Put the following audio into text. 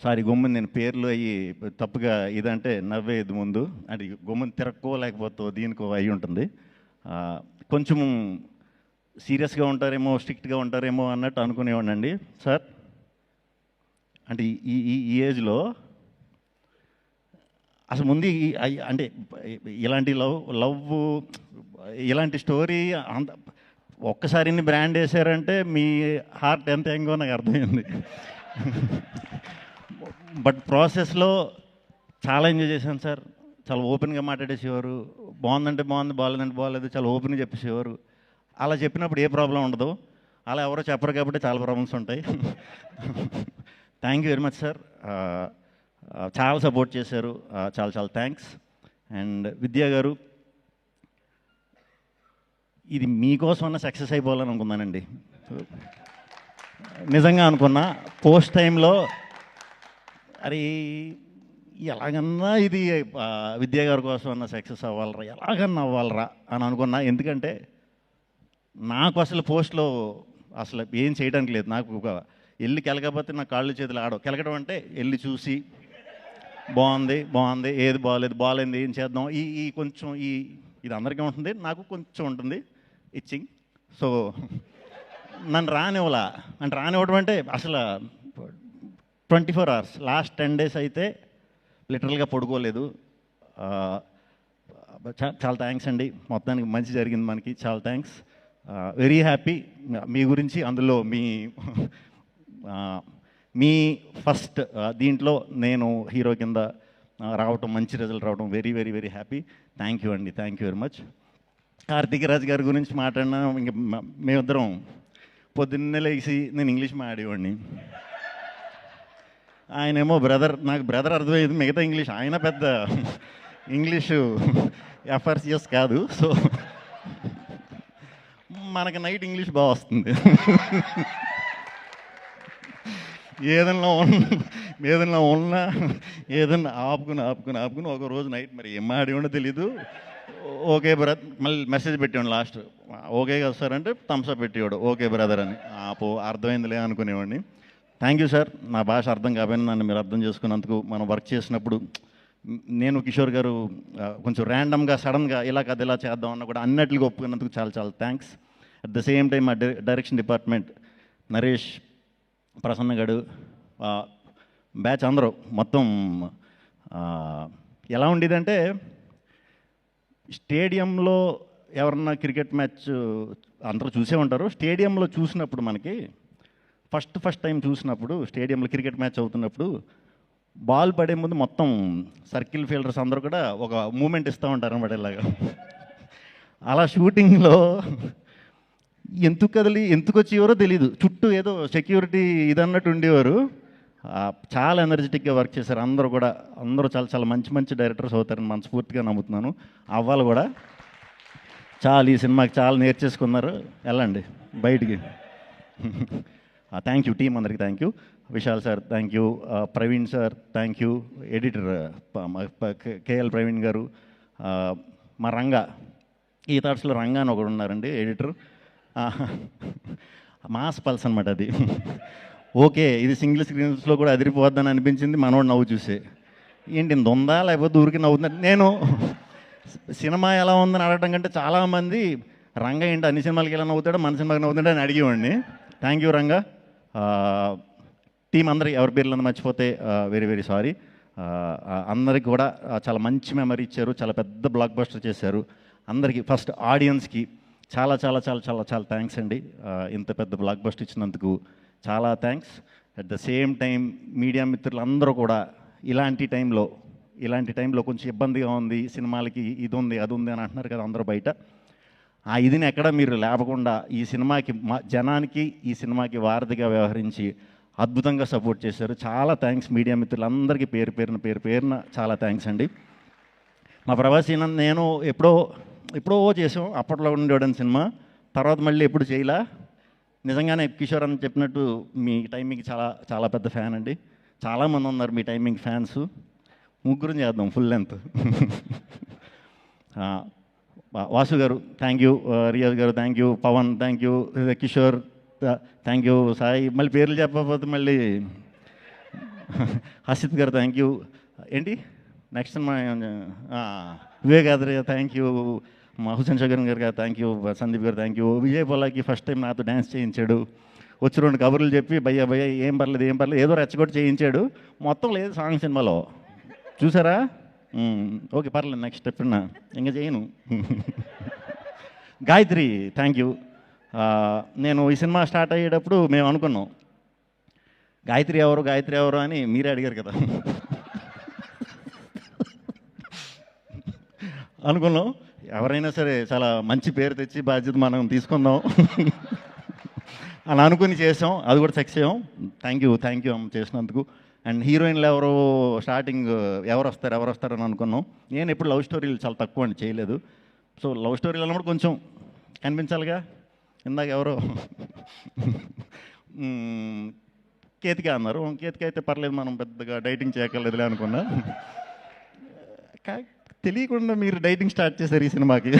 Sorry గమ్మున నేను పేర్లు అయ్యి తప్పుగా ఇదంటే నవ్వేది ముందు అది గమ్మున తిరక్కో లేకపోతే దీనికో అయి ఉంటుంది. కొంచెం సీరియస్గా ఉంటారేమో స్ట్రిక్ట్గా ఉంటారేమో అన్నట్టు అనుకునేవాడినండి. సార్ అంటే ఈ ఈ ఈ ఏజ్లో అసలు ముందు అంటే ఇలాంటి లవ్ ఇలాంటి స్టోరీ అంత ఒక్కసారి ఇన్ని బ్రాండ్ వేసారంటే మీ హార్ట్ ఎంత ఎంగో నాకు అర్థమైంది. బట్ ప్రాసెస్లో చాలా ఎంజాయ్ చేశాను సార్. చాలా ఓపెన్గా మాట్లాడేసేవారు. బాగుందంటే బాగుంది, బాగాలేదంటే బాగాలేదు, చాలా ఓపెన్గా చెప్పేసేవారు. అలా చెప్పినప్పుడు ఏ ప్రాబ్లం ఉండదు. అలా ఎవరో చెప్పరు కాబట్టి చాలా ప్రాబ్లమ్స్ ఉంటాయి. Thank you very much sir. చాలా సపోర్ట్ చేశారు. చాలా చాలా థ్యాంక్స్. అండ్ విద్యా గారు, ఇది మీకోసమన్నా సక్సెస్ అయిపోవాలని అనుకున్నానండి. నిజంగా అనుకున్నా పోస్ట్ టైంలో అరే ఎలాగన్నా ఇది విద్యా గారి కోసం అన్న సక్సెస్ అవ్వాలరా, ఎలాగన్నా అవ్వాలరా అని అనుకున్నా. ఎందుకంటే నాకు అసలు పోస్ట్లో అసలు ఏం చేయడానికి లేదు. నాకు ఒక వెళ్ళి కెలకపోతే నా కాళ్ళు చేతులు ఆడవు. కెలకడం అంటే వెళ్ళి చూసి బాగుంది బాగుంది, ఏది బాగాలేదు ఏం చేద్దాం, ఈ కొంచెం ఇది అందరికీ ఉంటుంది, నాకు కొంచెం ఉంటుంది ఇచ్చింగ్. సో నన్ను రానివ్వలా. అంటే రానివ్వడం అంటే అసలు 24 hours లాస్ట్ 10 days అయితే లిటరల్గా పడుకోలేదు. చాలా థ్యాంక్స్ అండి. మొత్తానికి మంచి జరిగింది మనకి. చాలా థ్యాంక్స్. Very happy. మీ గురించి అందులో మీ ఫస్ట్ దీంట్లో నేను హీరో కింద రావటం, మంచి రిజల్ట్ రావడం very very very happy. Thank you అండి. Thank you very much. Karthik Raj గారి గురించి మాట్లాడినా ఇంక మేమిద్దరం పొద్దున్నే లేచి నేను ఇంగ్లీష్ మాట్లాడేవాడిని. ఆయనేమో బ్రదర్, నాకు బ్రదర్ అర్థమయ్యేది, మిగతా ఇంగ్లీష్ ఆయన పెద్ద ఇంగ్లీషు ఎఫ్ఆర్సిఎస్ కాదు. సో మనకి నైట్ ఇంగ్లీష్ బాగా వస్తుంది. ఏదన్నా ఉన్నా ఏదన్నా ఆపుకుని ఒక రోజు నైట్ మరి ఏం ఆడేవాడో తెలీదు. ఓకే బ్రదర్, మళ్ళీ మెసేజ్ పెట్టేవాడు లాస్ట్, ఓకే కదా సార్ అంటే థమ్స్అప్ పెట్టేవాడు, ఓకే బ్రదర్ అని. అర్థమైందిలే అనుకునేవాడిని. Thank you sir. నా భాష అర్థం కాకపోయినా నన్ను మీరు అర్థం చేసుకున్నందుకు. మనం వర్క్ చేసినప్పుడు నేను కిషోర్ గారు కొంచెం ర్యాండమ్గా సడన్గా ఇలా కాదు ఇలా చేద్దాం అన్న కూడా అన్నట్లుగా ఒప్పుకున్నందుకు చాలా చాలా thanks. At the same time మా డైరెక్షన్ డిపార్ట్మెంట్ నరేష్, ప్రసన్న గడు, బ్యాచ్ అందరూ మొత్తం ఎలా ఉండేదంటే స్టేడియంలో ఎవరన్నా క్రికెట్ మ్యాచ్ అందరూ చూసే ఉంటారు. స్టేడియంలో చూసినప్పుడు మనకి ఫస్ట్ టైం చూసినప్పుడు స్టేడియంలో క్రికెట్ మ్యాచ్ అవుతున్నప్పుడు బాల్ పడే ముందు మొత్తం సర్కిల్ ఫీల్డర్స్ అందరూ కూడా ఒక మూమెంట్ ఇస్తూ ఉంటారు అన్నమాట ఇలాగా. అలా షూటింగ్లో ఎందుకు వచ్చేవారో తెలీదు, చుట్టూ ఏదో సెక్యూరిటీ ఇదన్నట్టు ఉండేవారు. చాలా ఎనర్జెటిక్గా వర్క్ చేశారు అందరూ కూడా. అందరూ చాలా చాలా మంచి డైరెక్టర్స్ అవుతారని మనస్ఫూర్తిగా నమ్ముతున్నాను. అవ్వాలి కూడా. చాలా ఈ సినిమాకి చాలా నేర్చేసుకున్నారు. వెళ్ళండి బయటికి. థ్యాంక్ యూ టీం అందరికి. Thank you. Vishal sir thank you. Praveen sir thank you. Editor KL Praveen గారు. మా రంగా, ఈ థాట్స్లో రంగా అని ఒకడు ఉన్నారండి ఎడిటర్. మాస్ పల్స్ అనమాట అది. ఓకే ఇది సింగిల్ స్క్రీన్స్లో కూడా అదిరిపోద్దని అనిపించింది మనోడు నవ్వు చూసే. ఏంటి ఇంత ఉందా లేకపోతే ఊరికి నవ్వుతుందా. నేను సినిమా ఎలా ఉందని అడగడం కంటే చాలామంది రంగా ఏంటి అన్ని సినిమాలకి ఎలా నవ్వుతాడో మన సినిమాకి నవ్వుతాడో అని అడిగేవాడిని. Thank you Ranga. టీం అందరికి ఎవరి పేర్లను మర్చిపోతే వెరీ వెరీ సారీ. అందరికి కూడా చాలా మంచి మెమరీ ఇచ్చారు. చాలా పెద్ద బ్లాక్ బస్టర్ చేశారు. అందరికీ ఫస్ట్ ఆడియన్స్కి చాలా చాలా చాలా చాలా చాలా థ్యాంక్స్ అండి. ఇంత పెద్ద బ్లాక్ బస్టర్ ఇచ్చినందుకు చాలా thanks. At the same time media మిత్రులందరూ కూడా ఇలాంటి టైంలో కొంచెం ఇబ్బందిగా ఉంది, సినిమాలకి ఇది ఉంది అది ఉంది అని అంటున్నారు కదా అందరూ బయట. ఆ ఇదిని ఎక్కడ మీరు లేపకుండా ఈ సినిమాకి జనానికి ఈ సినిమాకి వారధిగా వ్యవహరించి అద్భుతంగా సపోర్ట్ చేశారు. చాలా థ్యాంక్స్ మీడియా మిత్రులందరికీ పేరు పేరున చాలా థ్యాంక్స్ అండి. మా ప్రభాస్ నేను ఎప్పుడో చేసాం, అప్పట్లో ఉండేవాడని సినిమా. తర్వాత మళ్ళీ ఎప్పుడు చేయలా. నిజంగానే కిషోర్ అని చెప్పినట్టు మీ టైమింగ్ చాలా చాలా పెద్ద ఫ్యాన్ అండి. చాలామంది ఉన్నారు మీ టైమింగ్ ఫ్యాన్స్. ముగ్గురం చేద్దాం ఫుల్ లెంత్. వాసు గారు థ్యాంక్ యూ. రియాజ్ గారు thank you. Pawan thank you. Kishore thank you. Sai మళ్ళీ పేర్లు చెప్పకపోతే మళ్ళీ హసిత్ గారు థ్యాంక్ యూ. ఏంటి నెక్స్ట్ సినిమా వివేక్ ఆద్రేయ థ్యాంక్ యూ, మా హుసేన్ షగర్ గారు థ్యాంక్ యూ, సందీప్ గారు thank you. Vijay Polaki first time నాతో డ్యాన్స్ చేయించాడు. వచ్చి 2 కబుర్లు చెప్పి భయ్యా ఏం పర్లేదు ఏదో రెచ్చగొట్టి చేయించాడు. మొత్తం లేదు సాంగ్ సినిమాలో, చూసారా? ఓకే పర్లేదు, నెక్స్ట్ స్టెప్ ఇంకా చేయను. Gayatri thank you. నేను ఈ సినిమా స్టార్ట్ అయ్యేటప్పుడు మేము అనుకున్నాం గాయత్రి ఎవరు అని మీరే అడిగారు కదా. అనుకున్నాం ఎవరైనా సరే చాలా మంచి పేరు తెచ్చి బాధ్యత మనం తీసుకుందాం అని అనుకుని చేసాం. అది కూడా సక్సెస్ అయ్యాం. థ్యాంక్ యూ అమ్మ చేసినందుకు. అండ్ హీరోయిన్లు స్టార్టింగ్ ఎవరు వస్తారు అని అనుకున్నాం. నేను ఎప్పుడు లవ్ స్టోరీలు చాలా తక్కువ అండి చేయలేదు. సో లవ్ స్టోరీలు అన్నప్పుడు కొంచెం కనిపించాలిగా. ఇందాక ఎవరో కేతిక అన్నారు. కేతిక అయితే పర్లేదు, మనం పెద్దగా డైటింగ్ చేయక్కర్లేదులే అనుకున్నా. తెలియకుండా మీరు డైటింగ్ స్టార్ట్ చేశారు ఈ సినిమాకి.